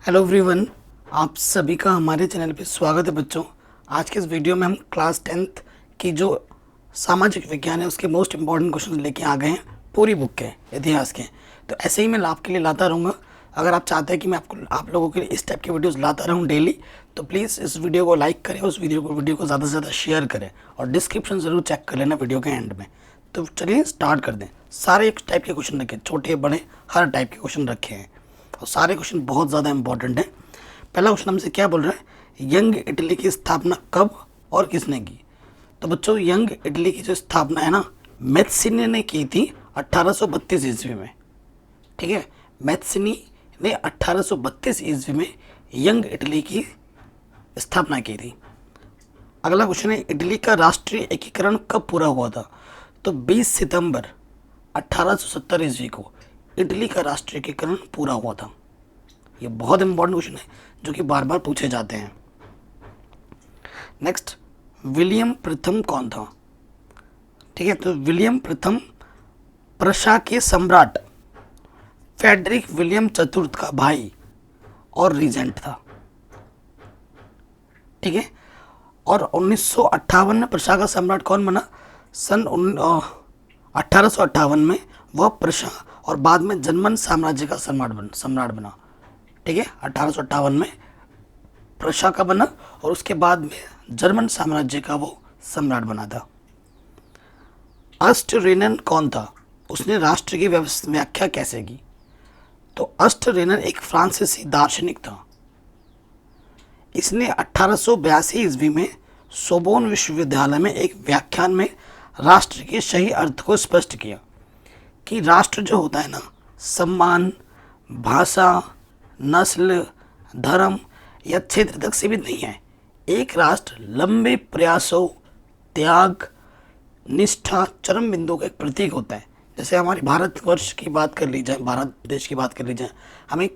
Hello everyone, आप सभी का हमारे चैनल पे स्वागत है बच्चों। आज के इस वीडियो में हम क्लास 10th की जो सामाजिक विज्ञान है उसके मोस्ट इम्पॉर्टेंट क्वेश्चन लेके आ गए हैं, पूरी बुक के इतिहास के। तो ऐसे ही मैं आपके लिए लाता रहूँगा। अगर आप चाहते हैं कि मैं आप लोगों के लिए इस टाइप की वीडियोज़ लाता रहूँ डेली, तो प्लीज़ इस वीडियो को लाइक करें, उस वीडियो को ज़्यादा से ज़्यादा शेयर करें और डिस्क्रिप्शन ज़रूर चेक कर लेना वीडियो के एंड में। तो चलिए स्टार्ट कर दें। सारे एक टाइप के क्वेश्चन रखे, छोटे बड़े हर टाइप के क्वेश्चन रखे हैं और सारे क्वेश्चन बहुत ज़्यादा इंपॉर्टेंट हैं। पहला क्वेश्चन हमसे क्या बोल रहा है, यंग इटली की स्थापना कब और किसने की? तो बच्चों, यंग इटली की जो स्थापना है ना, मैथ्सिनी ने की थी 1832 ईस्वी में। ठीक है, मैथ्सिनी ने 1832 ईस्वी में यंग इटली की स्थापना की थी। अगला क्वेश्चन है, इटली का राष्ट्रीय एकीकरण कब पूरा हुआ था? तो 20 सितंबर 1870 ईस्वी को इटली का राष्ट्रीय एकीकरण पूरा हुआ था। ये बहुत इंपॉर्टेंट क्वेश्चन है जो कि बार बार पूछे जाते हैं। नेक्स्ट, विलियम प्रथम कौन था? ठीक है, तो विलियम प्रथम प्रशा के सम्राट फ्रेडरिक विलियम चतुर्थ का भाई और रीजेंट था। ठीक है, और 1958 में प्रशा का सम्राट कौन बना? सन 1858 में वह प्रशा और बाद में जर्मन साम्राज्य का सम्राट बना। ठीक है, 1858 में प्रशा का बना और उसके बाद में जर्मन साम्राज्य का वो सम्राट बना था। अष्टरेनन कौन था? उसने राष्ट्र की व्याख्या कैसे की? तो अष्टरेनन एक फ्रांसीसी दार्शनिक था। इसने 1882 ईस्वी में सोबोन विश्वविद्यालय में एक व्याख्यान में राष्ट्र के सही अर्थ को स्पष्ट किया कि राष्ट्र जो होता है ना, सम्मान, भाषा, नस्ल, धर्म या क्षेत्र तक सीमित नहीं है। एक राष्ट्र लंबे प्रयासों, त्याग, निष्ठा, चरम बिंदु का एक प्रतीक होता है। जैसे हमारे भारतवर्ष की बात कर ली जाए, भारत देश की बात कर ली जाए, हमें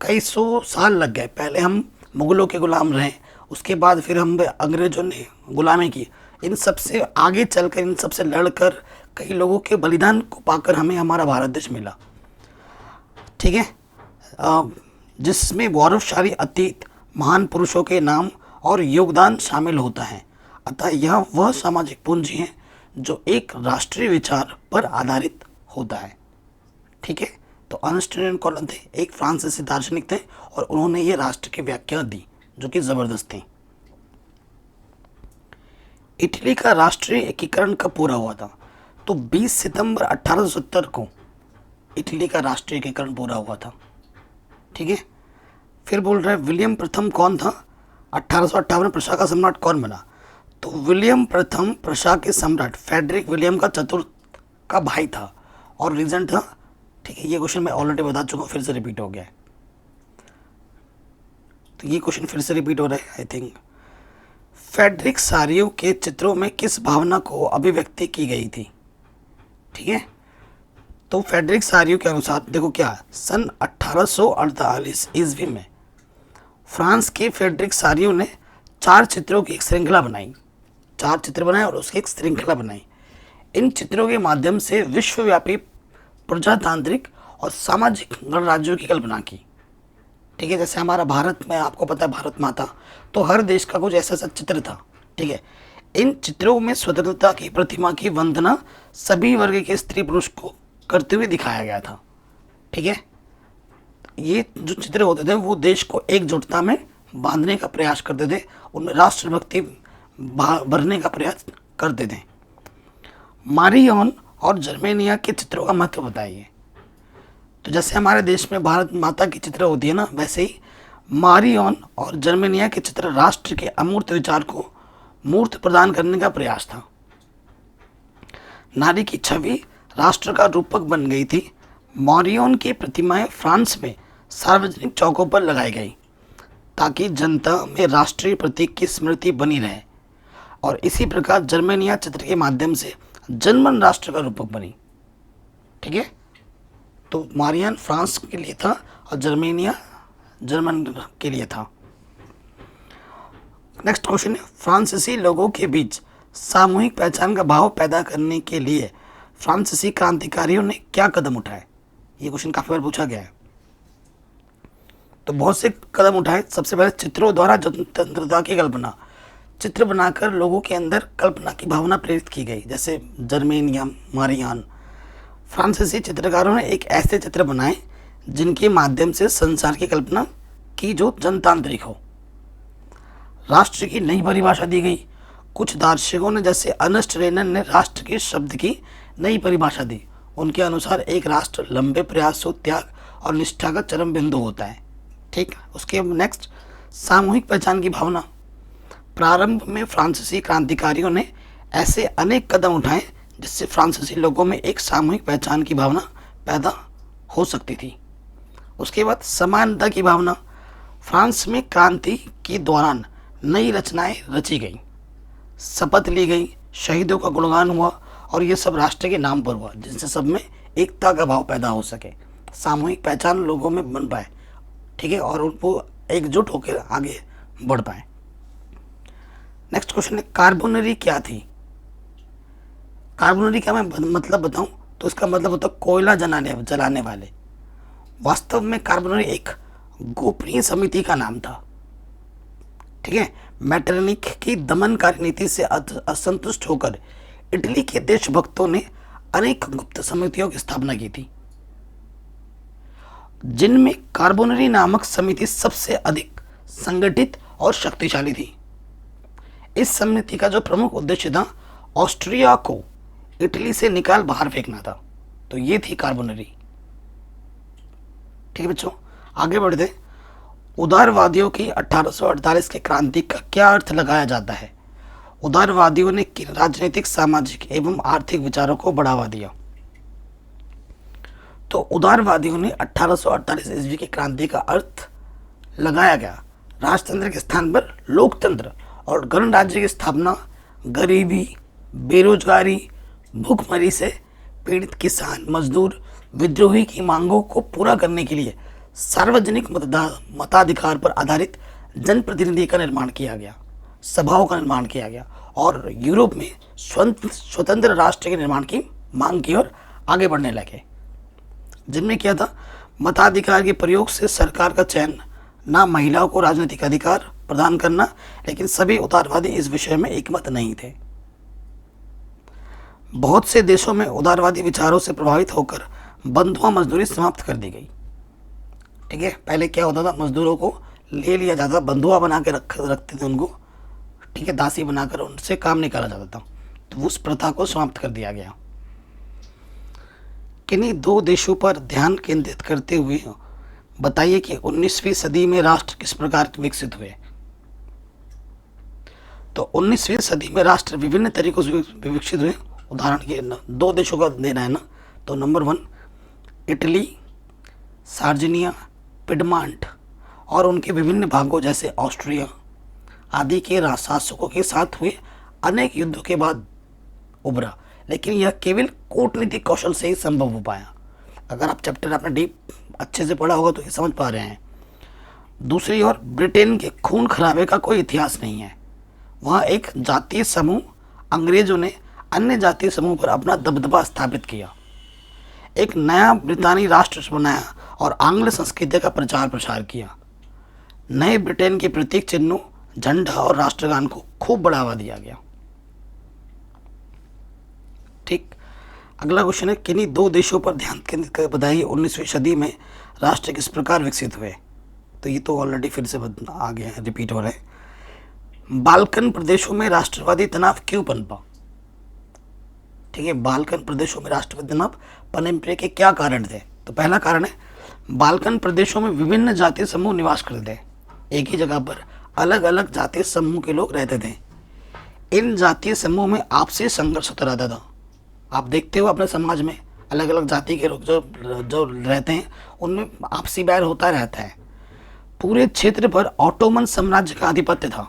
कई सौ साल लग गए। पहले हम मुगलों के गुलाम रहे, उसके बाद फिर हम अंग्रेजों ने गुलामी की। इन सब से आगे चलकर, इन सब से लड़कर, कई लोगों के बलिदान को पाकर हमें हमारा भारत देश मिला। ठीक है, जिसमें गौरवशाली अतीत, महान पुरुषों के नाम और योगदान शामिल होता है। अतः यह वह सामाजिक पूंजी है जो एक राष्ट्रीय विचार पर आधारित होता है। ठीक है, तो अर्नेस्ट कौन थे? एक फ्रांसीसी दार्शनिक थे और उन्होंने ये राष्ट्र की व्याख्या दी जो कि ज़बरदस्त थी। इटली का राष्ट्रीय एकीकरण कब पूरा हुआ था? तो 20 सितंबर 1870 को इटली का राष्ट्रीय एकीकरण पूरा हुआ था। ठीक है, फिर बोल रहे हैं विलियम प्रथम कौन था? 1858 में प्रशा का सम्राट कौन बना? तो विलियम प्रथम प्रशा के सम्राट फ्रेडरिक विलियम का चतुर्थ का भाई था और रीजेंट था। ठीक है, ये क्वेश्चन मैं ऑलरेडी बता चुका हूँ, फिर से रिपीट हो गया है। तो ये क्वेश्चन फिर से रिपीट हो रहा है आई थिंक। फ्रेडरिक सारियो के चित्रों में किस भावना को अभिव्यक्ति की गई थी? ठीक है, तो फ्रेडरिक सारियो के अनुसार देखो क्या, सन 1848 ईस्वी में फ्रांस के फ्रेडरिक सारियो ने 4 चित्रों की एक श्रृंखला बनाई। 4 चित्र बनाए और उसकी एक श्रृंखला बनाई। इन चित्रों के माध्यम से विश्वव्यापी प्रजातांत्रिक और सामाजिक गणराज्यों की कल्पना की। ठीक है, जैसे हमारा भारत में आपको पता है भारत माता, तो हर देश का कुछ ऐसा चित्र था। ठीक है, इन चित्रों में स्वतंत्रता की प्रतिमा की वंदना सभी वर्ग के स्त्री पुरुष को करते हुए दिखाया गया था। ठीक है, ये जो चित्र होते थे वो देश को एकजुटता में बांधने का प्रयास करते थे, उनमें राष्ट्रभक्ति भरने का प्रयास करते थे। मारियन और जर्मेनिया के चित्रों का महत्व बताइए। तो जैसे हमारे देश में भारत माता की चित्र होती है ना, वैसे ही मारियन और जर्मेनिया के चित्र राष्ट्र के अमूर्त विचार को मूर्त प्रदान करने का प्रयास था। नारी की छवि राष्ट्र का रूपक बन गई थी। मारियन की प्रतिमाएं फ्रांस में सार्वजनिक चौकों पर लगाई गई ताकि जनता में राष्ट्रीय प्रतीक की स्मृति बनी रहे, और इसी प्रकार जर्मेनिया चित्र के माध्यम से जर्मन राष्ट्र का रूपक बनी। ठीक है, तो मारियन फ्रांस के लिए था और जर्मेनिया जर्मन के लिए था। नेक्स्ट क्वेश्चन है, फ्रांसीसी लोगों के बीच सामूहिक पहचान का भाव पैदा करने के लिए फ्रांसीसी क्रांतिकारियों ने क्या कदम उठाए? ये क्वेश्चन काफ़ी बार पूछा गया है। तो बहुत से कदम उठाए। सबसे पहले चित्रों द्वारा स्वतंत्रता की कल्पना, चित्र बनाकर लोगों के अंदर कल्पना की भावना प्रेरित की गई, जैसे जर्मेन या मारियान। फ्रांसीसी चित्रकारों ने एक ऐसे चित्र बनाए जिनके माध्यम से संसार की कल्पना की जो जनतांत्रिक हो। राष्ट्र की नई परिभाषा दी गई। कुछ दार्शनिकों ने जैसे अर्नेस्ट रेनन ने राष्ट्र के शब्द की नई परिभाषा दी। उनके अनुसार एक राष्ट्र लंबे प्रयासों, त्याग और निष्ठा का चरम बिंदु होता है। ठीक, उसके नेक्स्ट सामूहिक पहचान की भावना। प्रारंभ में फ्रांसीसी क्रांतिकारियों ने ऐसे अनेक कदम उठाए जिससे फ्रांसीसी लोगों में एक सामूहिक पहचान की भावना पैदा हो सकती थी। उसके बाद समानता की भावना। फ्रांस में क्रांति के दौरान नई रचनाएं रची गई, शपथ ली गई, शहीदों का गुणगान हुआ और ये सब राष्ट्र के नाम पर हुआ, जिनसे सब में एकता का भाव पैदा हो सके, सामूहिक पहचान लोगों में बन पाए। ठीक है, और उनको एकजुट होकर आगे बढ़ पाए। नेक्स्ट क्वेश्चन है, कार्बोनरी क्या थी? कार्बोनरी का मैं मतलब बताऊं तो इसका मतलब होता है कोयला जलाने वाले। वास्तव में कार्बोनरी एक गोपनीय समिति का नाम था। ठीक है, मेटरनिक की दमनकारी नीति से असंतुष्ट होकर इटली के देशभक्तों ने अनेक गुप्त समितियों की स्थापना की थी, जिनमें कार्बोनरी नामक समिति सबसे अधिक संगठित और शक्तिशाली थी। इस समिति का जो प्रमुख उद्देश्य था, ऑस्ट्रिया को इटली से निकाल बाहर फेंकना था। तो ये थी कार्बोनरी। ठीक है बच्चों, आगे बढ़ते। उदारवादियों की 1848 के क्रांति का क्या अर्थ लगाया जाता है? उदारवादियों ने राजनीतिक, सामाजिक एवं आर्थिक विचारों को बढ़ावा दिया। तो उदारवादियों ने 1848 ईस्वी की क्रांति का अर्थ लगाया गया राजतंत्र के स्थान पर लोकतंत्र और गणराज्य की स्थापना, गरीबी, बेरोजगारी, भूखमरी से पीड़ित किसान, मजदूर, विद्रोही की मांगों को पूरा करने के लिए सार्वजनिक मताधिकार पर आधारित जनप्रतिनिधि का निर्माण किया गया, सभाओं का निर्माण किया गया और यूरोप में स्वतंत्र राष्ट्र के निर्माण की मांग की ओर आगे बढ़ने लगे। जिनमें क्या था, मताधिकार के प्रयोग से सरकार का चयन, ना महिलाओं को राजनीतिक अधिकार प्रदान करना। लेकिन सभी उदारवादी इस विषय में एकमत नहीं थे। बहुत से देशों में उदारवादी विचारों से प्रभावित होकर बंधुआ मजदूरी समाप्त कर दी गई। ठीक है, पहले क्या होता था, मजदूरों को ले लिया जाता, बंधुआ बना के रखते थे उनको। ठीक है, दासी बनाकर उनसे काम निकाला जाता था। तो उस प्रथा को समाप्त कर दिया गया। किन्हीं दो देशों पर ध्यान केंद्रित करते हुए बताइए कि 19वीं सदी में राष्ट्र किस प्रकार विकसित हुए। तो 19वीं सदी में राष्ट्र विभिन्न तरीकों से विकसित हुए। उदाहरण के दो देशों का देना है ना, तो नंबर 1 इटली, सार्जिनिया, पिडमांट और उनके विभिन्न भागों जैसे ऑस्ट्रिया आदि के शासकों के साथ हुए अनेक युद्धों के बाद उभरा। लेकिन यह केवल कूटनीतिक कौशल से ही संभव हो पाया। अगर आप चैप्टर आपने डीप अच्छे से पढ़ा होगा तो ये समझ पा रहे हैं। दूसरी ओर ब्रिटेन के खून खराबे का कोई इतिहास नहीं है। वहाँ एक जातीय समूह, अंग्रेजों ने अन्य जातीय समूह पर अपना दबदबा स्थापित किया, एक नया ब्रितानी राष्ट्र बनाया और आंग्ल संस्कृति का प्रचार प्रसार किया। नए ब्रिटेन के प्रतीक चिन्हों, झंडा और राष्ट्रगान को खूब बढ़ावा दिया गया। ठीक, अगला क्वेश्चन है, किन्हीं दो देशों पर ध्यान केंद्रित कर बताइए 19वीं सदी में राष्ट्र किस प्रकार विकसित हुए। तो ये तो ऑलरेडी फिर से आ गया है, रिपीट हो रहा है। बाल्कन प्रदेशों में राष्ट्रवादी तनाव क्यों पनपा? ठीक है, बाल्कन प्रदेशों में राष्ट्रवादी तनाव पनपने के क्या कारण थे? तो पहला कारण है, बाल्कन प्रदेशों में विभिन्न जातीय समूह निवास करते थे। एक ही जगह पर अलग अलग जातीय समूह के लोग रहते थे। इन जातीय समूह में आपसी संघर्ष होता रहता था। आप देखते हो अपने समाज में अलग अलग जाति के लोग जो रहते हैं उनमें आपसी बैर होता रहता है। पूरे क्षेत्र पर ऑटोमन साम्राज्य का आधिपत्य था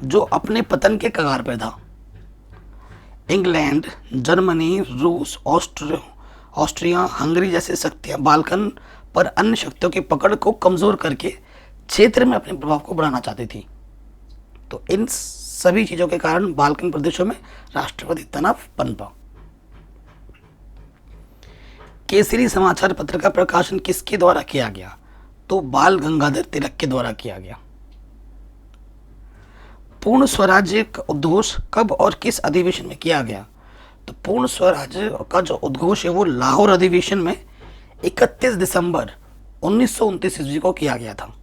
जो अपने पतन के कगार पर था। इंग्लैंड, जर्मनी, रूस, ऑस्ट्रिया, हंगरी जैसी शक्तियां बाल्कन पर अन्य शक्तियों की पकड़ को कमजोर करके क्षेत्र में अपने प्रभाव को बढ़ाना चाहती थी। तो इन सभी चीजों के कारण बाल्कन प्रदेशों में राष्ट्रवादी तनाव पनपा। केसरी समाचार पत्र का प्रकाशन किसके द्वारा किया गया? तो बाल गंगाधर तिलक के द्वारा किया गया। पूर्ण स्वराज्य का उद्घोष कब और किस अधिवेशन में किया गया? तो पूर्ण स्वराज्य का जो उद्घोष है वो लाहौर अधिवेशन में 31 दिसंबर 1929 ईस्वी को किया गया था।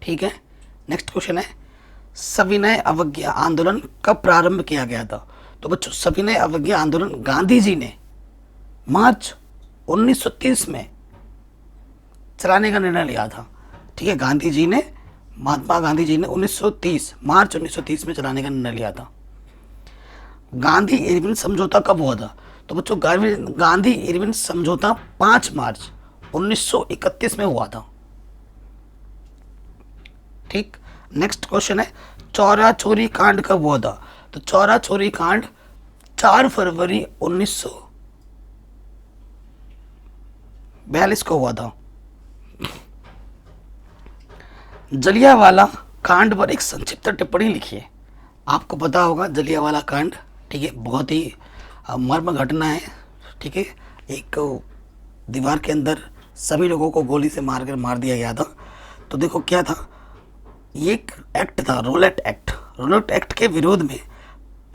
ठीक है, नेक्स्ट क्वेश्चन है सविनय अवज्ञा आंदोलन कब प्रारंभ किया गया था? तो बच्चों सविनय अवज्ञा आंदोलन गांधी जी ने मार्च 1930 में चलाने का निर्णय लिया था। ठीक है, महात्मा गांधी जी ने 1930 मार्च 1930 में चलाने का निर्णय लिया था। गांधी इरविन समझौता कब हुआ था? तो बच्चों गांधी इरविन समझौता 5 मार्च 1931 में हुआ था। ठीक, नेक्स्ट क्वेश्चन है चौरा चोरी कांड कब हुआ था? तो चौरा चोरी कांड 4 फरवरी 1942 को हुआ था। जलियांवाला कांड पर एक संक्षिप्त टिप्पणी लिखिए। आपको पता होगा जलियांवाला कांड, ठीक है, बहुत ही मर्म घटना है। ठीक है, एक दीवार के अंदर सभी लोगों को गोली से मार दिया गया था। तो देखो क्या था, ये एक एक्ट था रोलेट एक्ट। रोलेट एक्ट के विरोध में,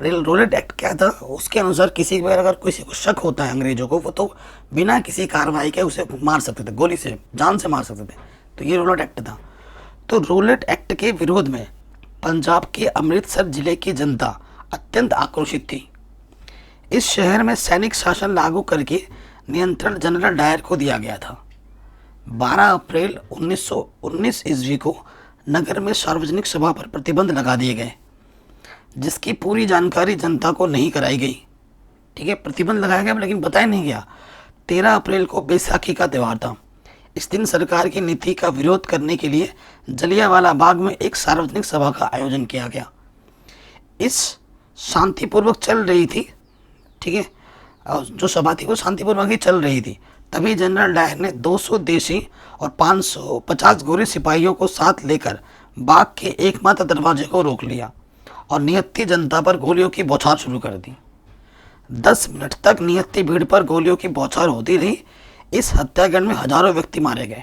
रोलेट एक्ट क्या था, उसके अनुसार किसी पर अगर किसी को शक होता है अंग्रेजों को, वो तो बिना किसी कार्रवाई के उसे मार सकते थे, गोली से जान से मार सकते थे। तो ये रोलेट एक्ट था। तो रोलेट एक्ट के विरोध में पंजाब के अमृतसर जिले की जनता अत्यंत आक्रोशित थी। इस शहर में सैनिक शासन लागू करके नियंत्रण जनरल डायर को दिया गया था। 12 अप्रैल 1919 ईस्वी को नगर में सार्वजनिक सभा पर प्रतिबंध लगा दिए गए, जिसकी पूरी जानकारी जनता को नहीं कराई गई। ठीक है, प्रतिबंध लगाया गया लेकिन बताया नहीं गया। 13 अप्रैल को बैसाखी का त्यौहार था। इस दिन सरकार की नीति का विरोध करने के लिए जलियांवाला बाग में एक सार्वजनिक सभा का आयोजन किया गया। इस शांतिपूर्वक चल रही थी, ठीक है, जो सभा थी वो शांतिपूर्वक ही चल रही थी। तभी जनरल डायर ने 200 देशी और 550 गोरे सिपाहियों को साथ लेकर बाग के एकमात्र दरवाजे को रोक लिया और नियत्ती जनता पर गोलियों की बौछार शुरू कर दी। 10 मिनट तक नियत्ती भीड़ पर गोलियों की बौछार होती रही। इस हत्याकांड में हजारों व्यक्ति मारे गए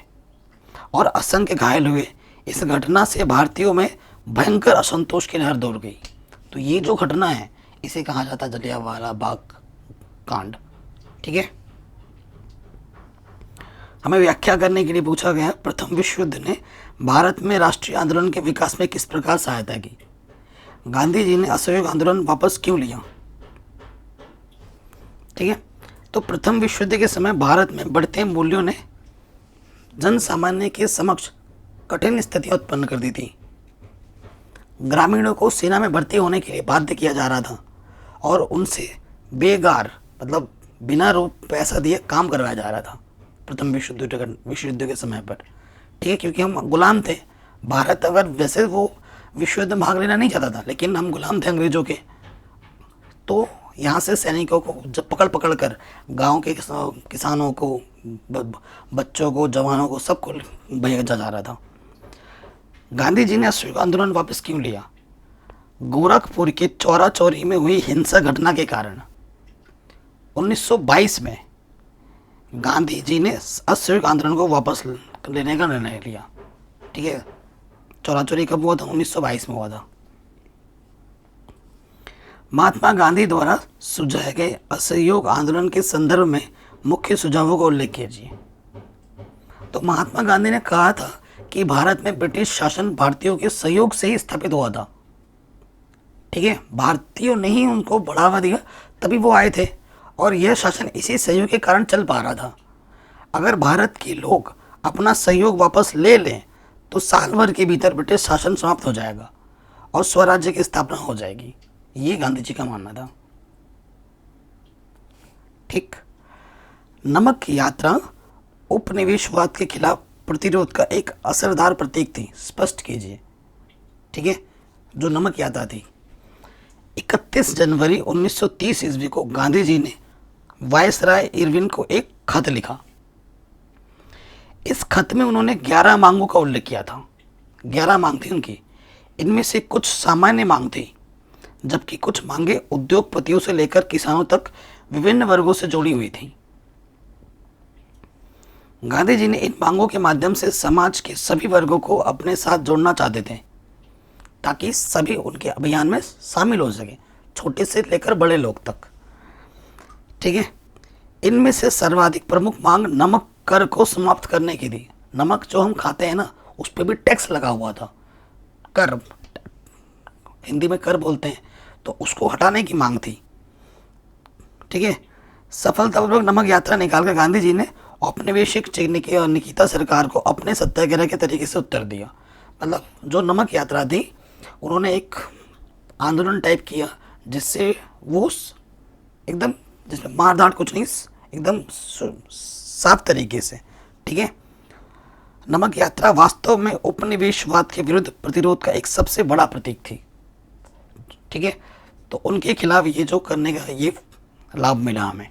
और असंख्य घायल हुए। इस घटना से भारतीयों में भयंकर असंतोष की लहर दौड़ गई। तो ये जो घटना है इसे कहा जाता है जलियांवाला बाग कांड। ठीक है, हमें व्याख्या करने के लिए पूछा गया प्रथम विश्व युद्ध ने भारत में राष्ट्रीय आंदोलन के विकास में किस प्रकार सहायता की? गांधी जी ने असहयोग आंदोलन वापस क्यों लिया? ठीक है, तो प्रथम विश्व युद्ध के समय भारत में बढ़ते मूल्यों ने जन सामान्य के समक्ष कठिन स्थितियां उत्पन्न कर दी थी। ग्रामीणों को सेना में भर्ती होने के लिए बाध्य किया जा रहा था और उनसे बेगार मतलब बिना पैसा दिए काम करवाया जा रहा था प्रथम विश्व युद्ध के समय पर। ठीक है, क्योंकि हम गुलाम थे। भारत अगर वैसे वो विश्व युद्ध में भाग लेना नहीं चाहता था, लेकिन हम गुलाम थे अंग्रेजों के। तो यहाँ से सैनिकों को जब पकड़ कर गांव के किसानों को, बच्चों को, जवानों को, सबको भेजा जा रहा था। गांधी जी ने असहयोग आंदोलन वापस क्यों लिया? गोरखपुर के चौरा चौरी में हुई हिंसा घटना के कारण 1922 में गांधी जी ने असहयोग आंदोलन को वापस लेने का निर्णय लिया। ठीक है, चौरा चौरी कब हुआ था? 1922 में हुआ था। महात्मा गांधी द्वारा सुझाए गए असहयोग आंदोलन के संदर्भ में मुख्य सुझावों का उल्लेख कीजिए। तो महात्मा गांधी ने कहा था कि भारत में ब्रिटिश शासन भारतीयों के सहयोग से ही स्थापित हुआ था। ठीक है, भारतीयों ने ही उनको बढ़ावा दिया, तभी वो आए थे और यह शासन इसी सहयोग के कारण चल पा रहा था। अगर भारत के लोग अपना सहयोग वापस ले लें तो साल भर के भीतर ब्रिटिश शासन समाप्त हो जाएगा और स्वराज्य की स्थापना हो जाएगी। ये गांधी जी का मानना था। ठीक, नमक यात्रा उपनिवेशवाद के खिलाफ प्रतिरोध का एक असरदार प्रतीक थी, स्पष्ट कीजिए। ठीक है, जो नमक यात्रा थी 31 जनवरी 1930 ईस्वी को गांधी जी ने वायसराय इरविन को एक खत लिखा। इस खत में उन्होंने 11 मांगों का उल्लेख किया था। 11 मांग थी उनकी। इनमें से कुछ सामान्य मांग थी, जबकि कुछ मांगे उद्योगपतियों से लेकर किसानों तक विभिन्न वर्गों से जुड़ी हुई थी। गांधी जी ने इन मांगों के माध्यम से समाज के सभी वर्गों को अपने साथ जोड़ना चाहते थे ताकि सभी उनके अभियान में शामिल हो सके, छोटे से लेकर बड़े लोग तक। ठीक है। इनमें से सर्वाधिक प्रमुख मांग नमक कर को समाप्त करने की थी। नमक जो हम खाते हैं ना, उस पर भी टैक्स लगा हुआ था, कर, हिंदी में कर बोलते हैं, तो उसको हटाने की मांग थी। ठीक है। सफलतापूर्वक नमक यात्रा निकालकर गांधी जी ने औपनिवेशिक निकिता सरकार को अपने सत्याग्रह के तरीके से उत्तर दिया। मतलब जो नमक यात्रा थी, उन्होंने एक आंदोलन टाइप किया जिससे वो एकदम, जिसमें मारधाड़ कुछ नहीं, एकदम साफ तरीके से। ठीक है। नमक यात्रा वास्तव में उपनिवेशवाद के विरुद्ध प्रतिरोध का एक सबसे बड़ा प्रतीक थी। ठीक है। तो उनके खिलाफ ये जो करने का ये लाभ मिला हमें।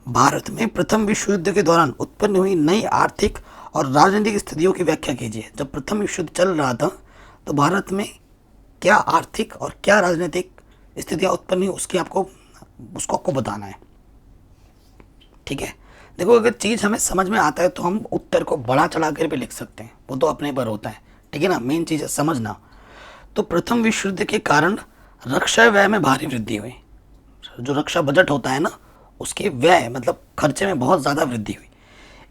भारत में प्रथम विश्व युद्ध के दौरान उत्पन्न हुई नई आर्थिक और राजनीतिक स्थितियों की व्याख्या कीजिए। जब प्रथम विश्व युद्ध चल रहा था तो भारत में क्या आर्थिक और क्या राजनीतिक स्थितियां उत्पन्न हुई, उसको आपको बताना है। ठीक है। देखो, अगर चीज़ हमें समझ में आता है तो हम उत्तर को बढ़ा चढ़ा कर भी लिख सकते हैं, वो तो अपने पर होता है। ठीक है ना, मेन चीज़ है समझना। तो प्रथम विश्व युद्ध के कारण रक्षा व्यय में भारी वृद्धि हुई। जो रक्षा बजट होता है ना, उसके व्यय मतलब खर्चे में बहुत ज़्यादा वृद्धि हुई।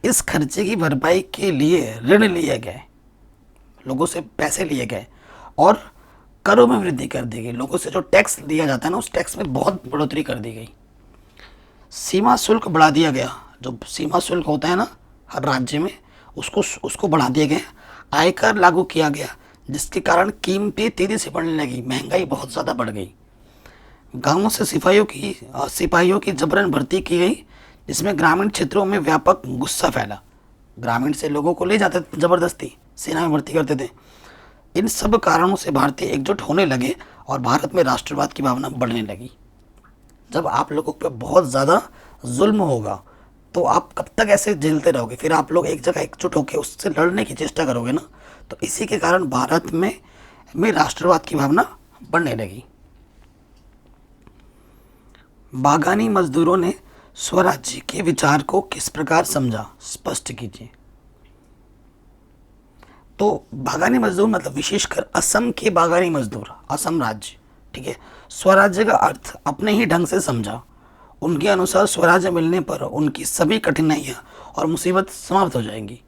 इस खर्चे की भरपाई के लिए ऋण लिए गए, लोगों से पैसे लिए गए और करों में वृद्धि कर दी गई। लोगों से जो टैक्स लिया जाता है ना, उस टैक्स में बहुत बढ़ोतरी कर दी गई। सीमा शुल्क बढ़ा दिया गया। जो सीमा शुल्क होता है ना हर राज्य में, उसको बढ़ा दिया गया। आयकर लागू किया गया, जिसके कारण कीमतें तेजी से बढ़ने लगी, महंगाई बहुत ज़्यादा बढ़ गई। गांवों से सिपाहियों की जबरन भर्ती की गई, जिसमें ग्रामीण क्षेत्रों में व्यापक गुस्सा फैला। ग्रामीण से लोगों को ले जाते थे, जबरदस्ती सेना में भर्ती करते थे। इन सब कारणों से भारतीय एकजुट होने लगे और भारत में राष्ट्रवाद की भावना बढ़ने लगी। जब आप लोगों पे बहुत ज़्यादा जुल्म होगा तो आप कब तक ऐसे झेलते रहोगे? फिर आप लोग एक जगह एकजुट होकर उससे लड़ने की चेष्टा करोगे ना। तो इसी के कारण भारत में राष्ट्रवाद की भावना बढ़ने लगी। बागानी मजदूरों ने स्वराज्य के विचार को किस प्रकार समझा, स्पष्ट कीजिए। तो बागानी मजदूर मतलब विशेषकर असम के बागानी मजदूर, असम राज्य। ठीक है। स्वराज्य का अर्थ अपने ही ढंग से समझा। उनके अनुसार स्वराज्य मिलने पर उनकी सभी कठिनाइयाँ और मुसीबत समाप्त हो जाएंगी।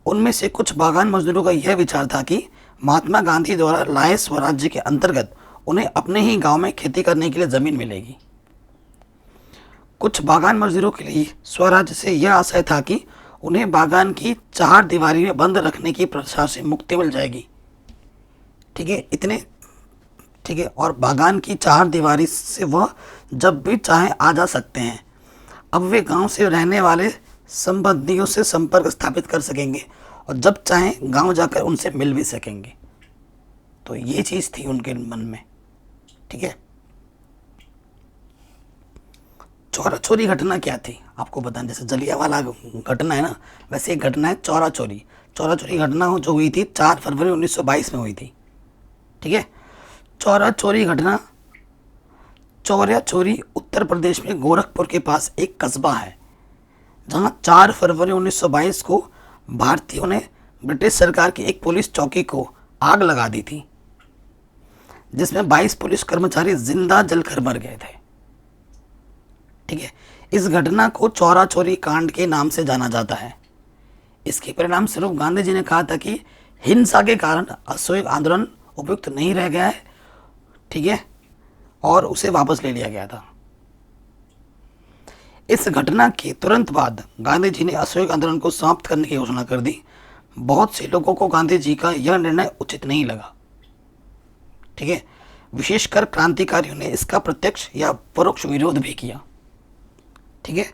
उनमें से कुछ बागान मजदूरों का यह विचार था कि महात्मा गांधी द्वारा लाए स्वराज्य के अंतर्गत उन्हें अपने ही गांव में खेती करने के लिए ज़मीन मिलेगी। कुछ बागान मजदूरों के लिए स्वराज्य से यह आशय था कि उन्हें बागान की चार दीवारी में बंद रखने की प्रथा से मुक्ति मिल जाएगी। ठीक है, इतने ठीक है। और बागान की चार दीवारी से वह जब भी चाहे आ जा सकते हैं। अब वे गांव से रहने वाले संबंधियों से संपर्क स्थापित कर सकेंगे और जब चाहे गांव जाकर उनसे मिल भी सकेंगे। तो ये चीज़ थी उनके मन में। ठीक है। चोरा चोरी घटना क्या थी आपको बताएं। जैसे जलियांवाला घटना है ना, वैसे एक घटना है चोरा चोरी। चोरा चोरी घटना जो हुई थी 4 फरवरी 1922 में हुई थी। ठीक है। चोरा चोरी घटना, चौरा चोरी उत्तर प्रदेश में गोरखपुर के पास एक कस्बा है, जहां 4 फरवरी 1922 को भारतीयों ने ब्रिटिश सरकार की एक पुलिस चौकी को आग लगा दी थी, जिसमें 22 पुलिस कर्मचारी जिंदा जलकर मर गए थे। ठीक है। इस घटना को चौरा चोरी कांड के नाम से जाना जाता है। इसके परिणाम स्वरूप गांधी जी ने कहा था कि हिंसा के कारण असहयोग आंदोलन उपयुक्त नहीं रह गया है। ठीक है। और उसे वापस ले लिया गया था। इस घटना के तुरंत बाद गांधी जी ने असहयोग आंदोलन को समाप्त करने की घोषणा कर दी। बहुत से लोगों को गांधी जी का यह निर्णय उचित नहीं लगा। ठीक है। विशेषकर क्रांतिकारियों ने इसका प्रत्यक्ष या परोक्ष विरोध भी किया। ठीक है।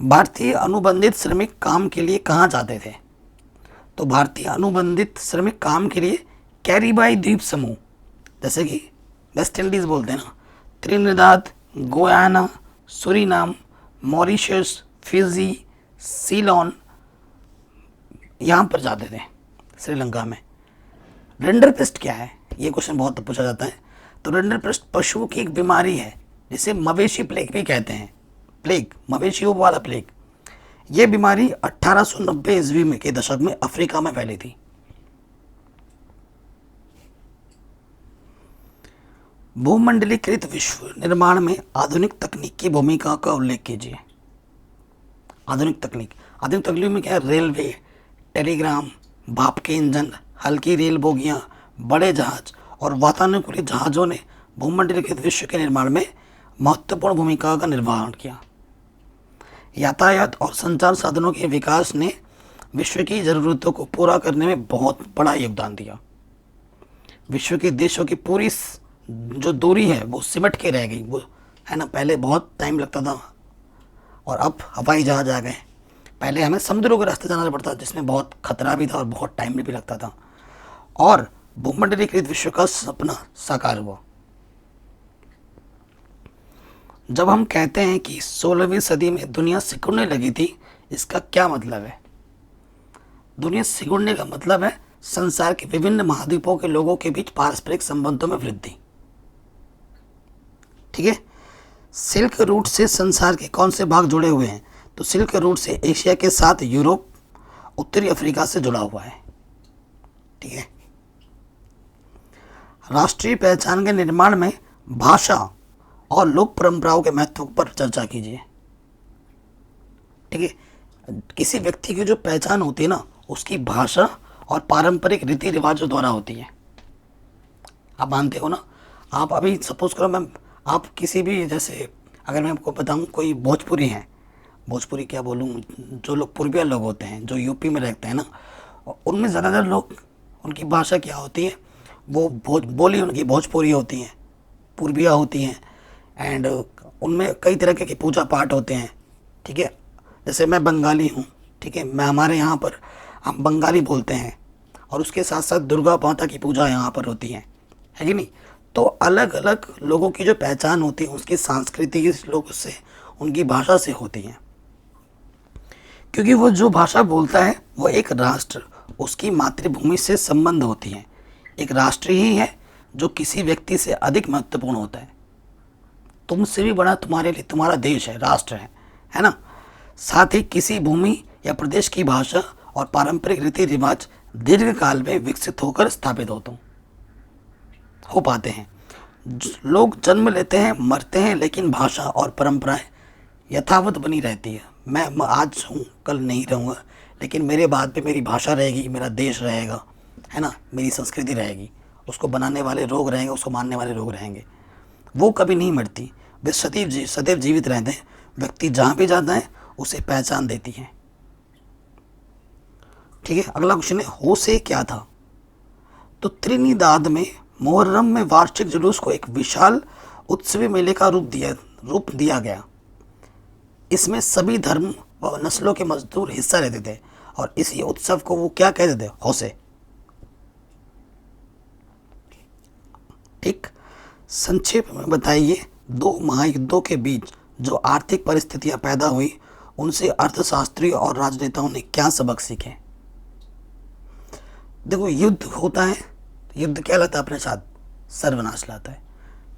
भारतीय अनुबंधित श्रमिक काम के लिए कहाँ जाते थे? तो भारतीय अनुबंधित श्रमिक काम के लिए कैरिबाई द्वीप समूह, जैसे कि वेस्ट इंडीज बोलते हैं ना, Trinidad, Guyana, Suriname, Mauritius, Fiji, Ceylon, यहाँ पर जाते थे, श्रीलंका में। रिंडरपेस्ट क्या है, ये क्वेश्चन बहुत पूछा जाता है। तो रिंडरपेस्ट पशुओं की एक बीमारी है जिसे मवेशी प्लेग भी कहते हैं। प्लेग, मवेशियों वाला प्लेग। ये बीमारी 1890 ईस्वी में के दशक में अफ्रीका में फैली थी। भूमंडलीकृत विश्व निर्माण में आधुनिक तकनीक की भूमिका का उल्लेख कीजिए। आधुनिक तकनीक में क्या है? रेलवे, टेलीग्राम, भाप के इंजन, हल्की रेल बोगियां, बड़े जहाज और वातानुकूलित जहाज़ों ने भूमंडलीकृत विश्व के निर्माण में महत्वपूर्ण भूमिका का निर्वहन किया। यातायात और संचार साधनों के विकास ने विश्व की ज़रूरतों को पूरा करने में बहुत बड़ा योगदान दिया। विश्व के देशों की पूरी जो दूरी है वो सिमट के रह गई, वो है ना। पहले बहुत टाइम लगता था और अब हवाई जहाज आ गए। पहले हमें समुद्रों के रास्ते जाना पड़ता था, जिसमें बहुत खतरा भी था और बहुत टाइम भी लगता था। और भूमंडलीकृत विश्व का सपना साकार हुआ। जब हम कहते हैं कि 16वीं सदी में दुनिया सिकुड़ने लगी थी, इसका क्या मतलब है? दुनिया सिकुड़ने का मतलब है संसार के विभिन्न महाद्वीपों के लोगों के बीच पारस्परिक संबंधों में वृद्धि। ठीक है। सिल्क रूट से संसार के कौन से भाग जुड़े हुए हैं? तो सिल्क रूट से एशिया के साथ यूरोप, उत्तरी अफ्रीका से जुड़ा हुआ है। ठीक है। राष्ट्रीय पहचान के निर्माण में भाषा और लोक परंपराओं के महत्व पर चर्चा कीजिए। ठीक है। किसी व्यक्ति की जो पहचान होती है ना, उसकी भाषा और पारंपरिक रीति रिवाजों द्वारा होती है। आप मानते हो ना? आप अभी सपोज करो मैम, आप किसी भी, जैसे अगर मैं आपको बताऊं कोई भोजपुरी है, भोजपुरी क्या बोलूं, जो लोग पूर्विया लोग होते हैं जो यूपी में रहते हैं ना, उनमें ज़्यादातर लोग, उनकी भाषा क्या होती है, वो बोली उनकी भोजपुरी होती हैं, पूर्विया होती हैं। एंड उनमें कई तरह के पूजा पाठ होते हैं। ठीक है। जैसे मैं बंगाली हूँ, ठीक है, मैं हमारे यहाँ पर हम बंगाली बोलते हैं और उसके साथ साथ दुर्गा माता की पूजा यहाँ पर होती है कि नहीं? तो अलग अलग लोगों की जो पहचान होती है उसकी सांस्कृतिक लोग से, उनकी भाषा से होती है। क्योंकि वो जो भाषा बोलता है वो एक राष्ट्र, उसकी मातृभूमि से संबंध होती है। एक राष्ट्र ही है जो किसी व्यक्ति से अधिक महत्वपूर्ण होता है। तुमसे भी बड़ा तुम्हारे लिए तुम्हारा देश है, राष्ट्र है ना। साथ ही किसी भूमि या प्रदेश की भाषा और पारंपरिक रीति रिवाज दीर्घ काल में विकसित होकर स्थापित हो पाते हैं। लोग जन्म लेते हैं, मरते हैं, लेकिन भाषा और परंपराएं यथावत बनी रहती है। मैं आज हूँ, कल नहीं रहूँगा, लेकिन मेरे बाद पे मेरी भाषा रहेगी, मेरा देश रहेगा, है ना, मेरी संस्कृति रहेगी। उसको बनाने वाले लोग रहेंगे, उसको मानने वाले लोग रहेंगे। वो कभी नहीं मरती, वे सदैव जीवित रहते हैं। व्यक्ति जहाँ भी जाता है उसे पहचान देती है। ठीक है। अगला क्वेश्चन है, होशे क्या था? तो त्रिनिदाद में मुहर्रम में वार्षिक जुलूस को एक विशाल उत्सवी मेले का रूप दिया गया। इसमें सभी धर्म व नस्लों के मजदूर हिस्सा लेते थे और इसी उत्सव को वो क्या कहते थे? होशे। ठीक। संक्षेप में बताइए, दो महायुद्धों के बीच जो आर्थिक परिस्थितियां पैदा हुई उनसे अर्थशास्त्रियों और राजनेताओं ने क्या सबक सीखे? देखो, युद्ध होता है, युद्ध क्या लाता है अपने साथ? सर्वनाश लाता है।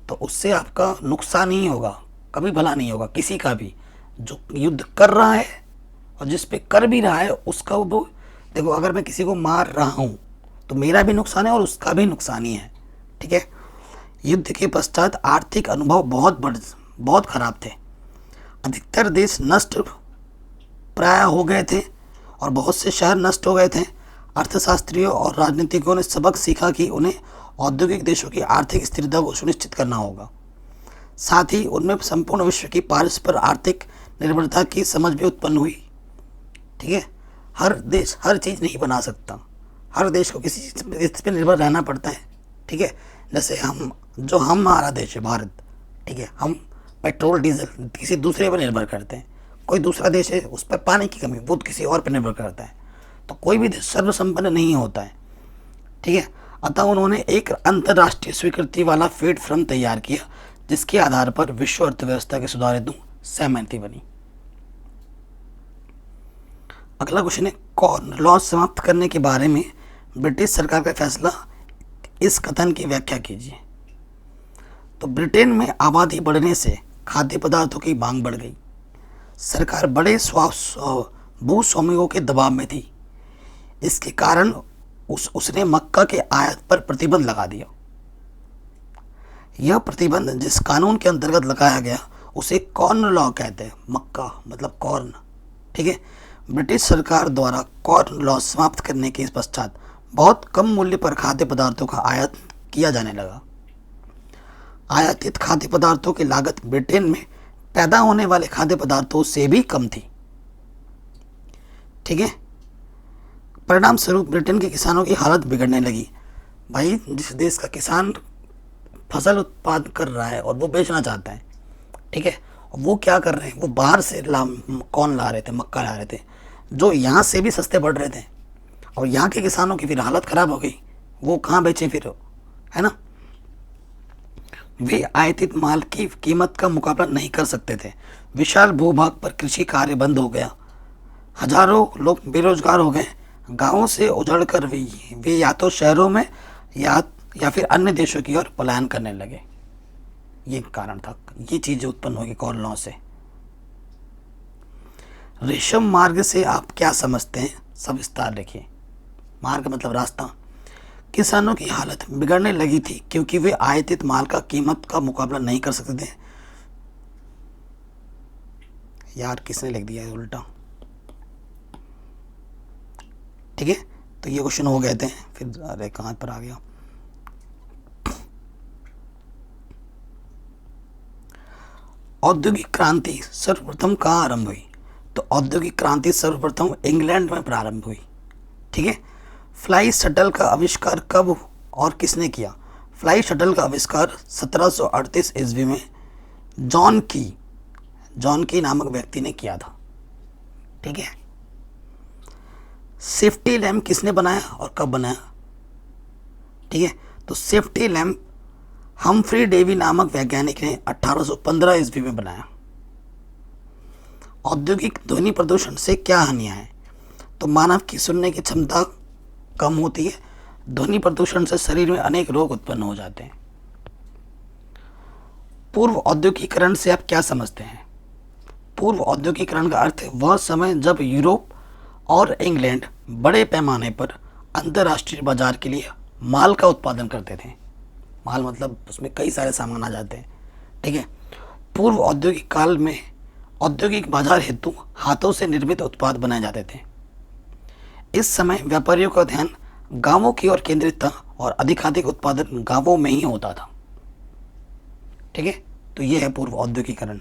तो उससे आपका नुकसान ही होगा, कभी भला नहीं होगा किसी का भी। जो युद्ध कर रहा है और जिस पे कर भी रहा है उसका वो, देखो अगर मैं किसी को मार रहा हूँ तो मेरा भी नुकसान है और उसका भी नुकसान ही है। ठीक है। युद्ध के पश्चात आर्थिक अनुभव बहुत खराब थे। अधिकतर देश नष्ट प्राय हो गए थे और बहुत से शहर नष्ट हो गए थे। अर्थशास्त्रियों और राजनीतिकों ने सबक सीखा कि उन्हें औद्योगिक देशों की आर्थिक स्थिरता को सुनिश्चित करना होगा। साथ ही उनमें संपूर्ण विश्व की परस्पर आर्थिक निर्भरता की समझ भी उत्पन्न हुई। ठीक है। हर देश हर चीज़ नहीं बना सकता, हर देश को किसी चीज़ पर निर्भर रहना पड़ता है। ठीक है। जैसे हमारा देश है भारत, ठीक है, हम पेट्रोल डीजल किसी दूसरे पर निर्भर करते हैं। कोई दूसरा देश है उस पर पानी की कमी, वो किसी और पर निर्भर करता है। तो कोई भी देश सर्वसंपन्न नहीं होता है। ठीक है। अतः उन्होंने एक अंतर्राष्ट्रीय स्वीकृति वाला फेड फ्रम तैयार किया जिसके आधार पर विश्व अर्थव्यवस्था के सुधार हेतु सहमति बनी। अगला क्वेश्चन है, कॉर्न लॉ समाप्त करने के बारे में ब्रिटिश सरकार का फैसला, इस कथन की व्याख्या कीजिए। तो ब्रिटेन में आबादी बढ़ने से खाद्य पदार्थों की मांग बढ़ गई। सरकार बड़े भूस्वामियों के दबाव में थी। इसके कारण उसने मक्का के आयात पर प्रतिबंध लगा दिया। यह प्रतिबंध जिस कानून के अंतर्गत लगाया गया उसे कॉर्न लॉ कहते हैं। मक्का मतलब कॉर्न, ठीक है। ब्रिटिश सरकार द्वारा कॉर्न लॉ समाप्त करने के पश्चात बहुत कम मूल्य पर खाद्य पदार्थों का आयात किया जाने लगा। आयातित खाद्य पदार्थों की लागत ब्रिटेन में पैदा होने वाले खाद्य पदार्थों से भी कम थी, ठीक है। परिणाम स्वरूप ब्रिटेन के किसानों की हालत बिगड़ने लगी। भाई, जिस देश का किसान फसल उत्पादन कर रहा है और वो बेचना चाहता है, ठीक है, वो क्या कर रहे हैं, वो बाहर से कौन ला रहे थे, मक्का ला रहे थे, जो यहाँ से भी सस्ते पड़ रहे थे। और यहाँ के किसानों की फिर हालत ख़राब हो गई, वो कहाँ बेचें फिर, है ना। वे आयातित माल की कीमत का मुकाबला नहीं कर सकते थे। विशाल भूभाग पर कृषि कार्य बंद हो गया। हजारों लोग बेरोजगार हो गए। गांवों से उजड़कर वे या तो शहरों में या फिर अन्य देशों की ओर पलायन करने लगे। ये कारण था, ये चीज़ें उत्पन्न होगी कॉर्न लॉ से। रेशम मार्ग से आप क्या समझते हैं, सब विस्तार लिखिए। मार्ग मतलब रास्ता। किसानों की हालत बिगड़ने लगी थी क्योंकि वे आयातित माल का कीमत का मुकाबला नहीं कर सकते थे। यार, किसने लिख दिया है उल्टा, ठीक है। तो ये क्वेश्चन हो गए थे, फिर अरे कहाँ पर आ गया। औद्योगिक क्रांति सर्वप्रथम कहाँ आरंभ हुई? तो औद्योगिक क्रांति सर्वप्रथम इंग्लैंड में प्रारंभ हुई, ठीक है। फ्लाई शटल का आविष्कार कब और किसने किया? फ्लाई शटल का आविष्कार 1738 ईस्वी में जॉन की नामक व्यक्ति ने किया था, ठीक है। सेफ्टी लैम्प किसने बनाया और कब बनाया? ठीक है, तो सेफ्टी लैम्प हम्फ्री डेवी नामक वैज्ञानिक ने 1815 ईस्वी में बनाया। औद्योगिक ध्वनि प्रदूषण से क्या हानियां हैं? तो मानव की सुनने की क्षमता कम होती है। ध्वनि प्रदूषण से शरीर में अनेक रोग उत्पन्न हो जाते हैं। पूर्व औद्योगिकरण से आप क्या समझते हैं? पूर्व औद्योगिकरण का अर्थ है वह समय जब यूरोप और इंग्लैंड बड़े पैमाने पर अंतर्राष्ट्रीय बाजार के लिए माल का उत्पादन करते थे। माल मतलब उसमें कई सारे सामान आ जाते हैं, ठीक है। पूर्व औद्योगिक काल में औद्योगिक बाजार हेतु हाथों से निर्मित उत्पाद बनाए जाते थे। इस समय व्यापारियों का ध्यान गांवों की ओर केंद्रित था और अधिकाधिक उत्पादन गांवों में ही होता था, ठीक है। तो यह है पूर्व औद्योगिकरण।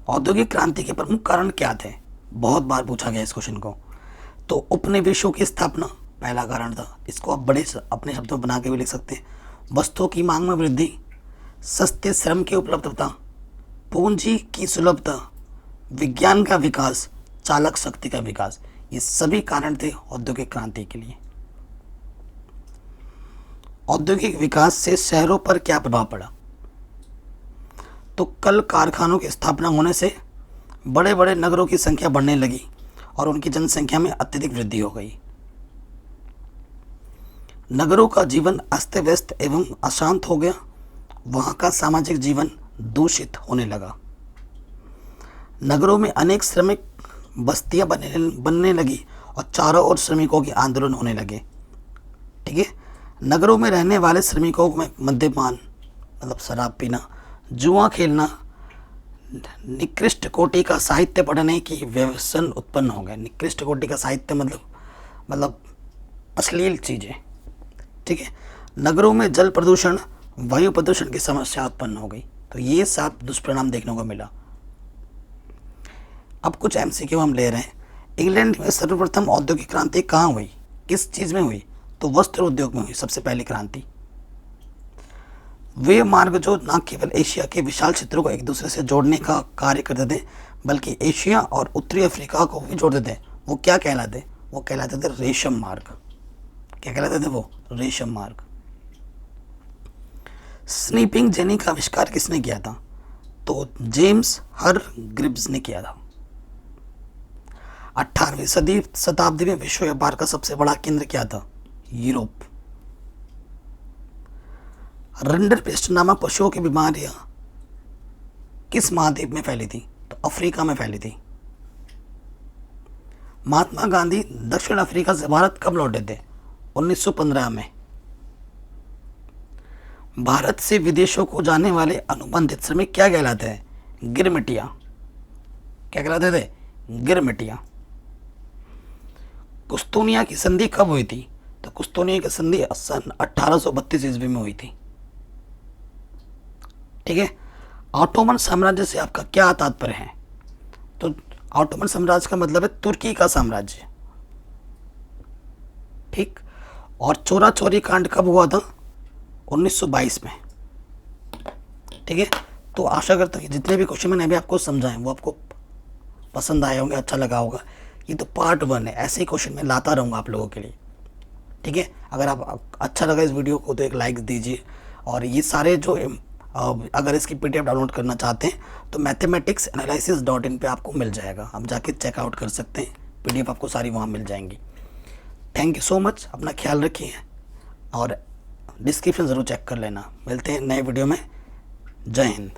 औद्योगिक क्रांति के प्रमुख कारण क्या थे? बहुत बार पूछा गया इस क्वेश्चन को। तो उपनिवेशों की स्थापना पहला कारण था। इसको आप बड़े अपने शब्दों में बना के भी लिख सकते हैं। वस्तुओं की मांग में वृद्धि, सस्ते श्रम की उपलब्धता, पूंजी की सुलभता, विज्ञान का विकास, चालक शक्ति का विकास, ये सभी कारण थे औद्योगिक क्रांति के लिए। औद्योगिक विकास से शहरों पर क्या प्रभाव पड़ा? तो कल कारखानों की स्थापना होने से बड़े बड़े नगरों की संख्या बढ़ने लगी और उनकी जनसंख्या में अत्यधिक वृद्धि हो गई। नगरों का जीवन अस्त व्यस्त एवं अशांत हो गया। वहाँ का सामाजिक जीवन दूषित होने लगा। नगरों में अनेक श्रमिक बस्तियां बनने लगी और चारों ओर श्रमिकों के आंदोलन होने लगे, ठीक है। नगरों में रहने वाले श्रमिकों में मद्यपान मतलब शराब पीना, जुआ खेलना, निकृष्ट कोटि का साहित्य पढ़ने की व्यसन उत्पन्न हो गए। निकृष्ट कोटि का साहित्य मतलब अश्लील चीज़ें, ठीक है। नगरों में जल प्रदूषण, वायु प्रदूषण की समस्या उत्पन्न हो गई। तो ये 7 दुष्परिणाम देखने को मिला। अब कुछ एमसीक्यू हम ले रहे हैं। इंग्लैंड में सर्वप्रथम औद्योगिक क्रांति कहाँ हुई, किस चीज़ में हुई? तो वस्त्र उद्योग में हुई सबसे पहली क्रांति। वे मार्ग जो न केवल एशिया के विशाल क्षेत्रों को एक दूसरे से जोड़ने का कार्य करते थे बल्कि एशिया और उत्तरी अफ्रीका को भी जोड़ते थे, वो क्या कहलाते? वो कहलाते थे रेशम मार्ग। क्या कहलाते थे वो? रेशम मार्ग। स्नीपिंग जेनी का आविष्कार किसने किया था? तो जेम्स हर ग्रिब्स ने किया था। 18वीं शताब्दी में विश्व व्यापार का सबसे बड़ा केंद्र क्या था? यूरोप। रिंडरपेस्ट नामक पशुओं की बीमारियां किस महाद्वीप में फैली थी? तो अफ्रीका में फैली थी। महात्मा गांधी दक्षिण अफ्रीका से भारत कब लौटे थे? 1915 में। भारत से विदेशों को जाने वाले अनुबंधित श्रमिक क्या कहलाते हैं? गिरमिटिया। क्या कहलाते थे? गिरमिटिया। कुस्तुनिया की संधि कब हुई थी? तो कुस्तुनिया की संधि सन 1832 ईस्वी में हुई थी। ठीक है। ऑटोमन साम्राज्य से आपका क्या तात्पर्य है? तो ऑटोमन साम्राज्य का मतलब है तुर्की का साम्राज्य। ठीक। और चोरा चोरी कांड कब हुआ था? 1922 में। ठीक है। तो आशा करता हूँ कि जितने भी क्वेश्चन मैंने अभी आपको समझाए वो आपको पसंद आए होंगे, अच्छा लगा होगा। ये तो पार्ट 1 है, ऐसे ही क्वेश्चन मैं लाता रहूँगा आप लोगों के लिए। ठीक है। अगर आप अच्छा लगा इस वीडियो को तो एक लाइक दीजिए। और ये सारे जो अगर इसकी PDF डाउनलोड करना चाहते हैं तो mathematicsanalysis.in पे आपको मिल जाएगा, आप जाके चेकआउट कर सकते हैं। PDF आपको सारी वहाँ मिल जाएंगी। थैंक यू सो मच, अपना ख्याल रखिए और डिस्क्रिप्शन ज़रूर चेक कर लेना। मिलते हैं नए वीडियो में। जय हिंद।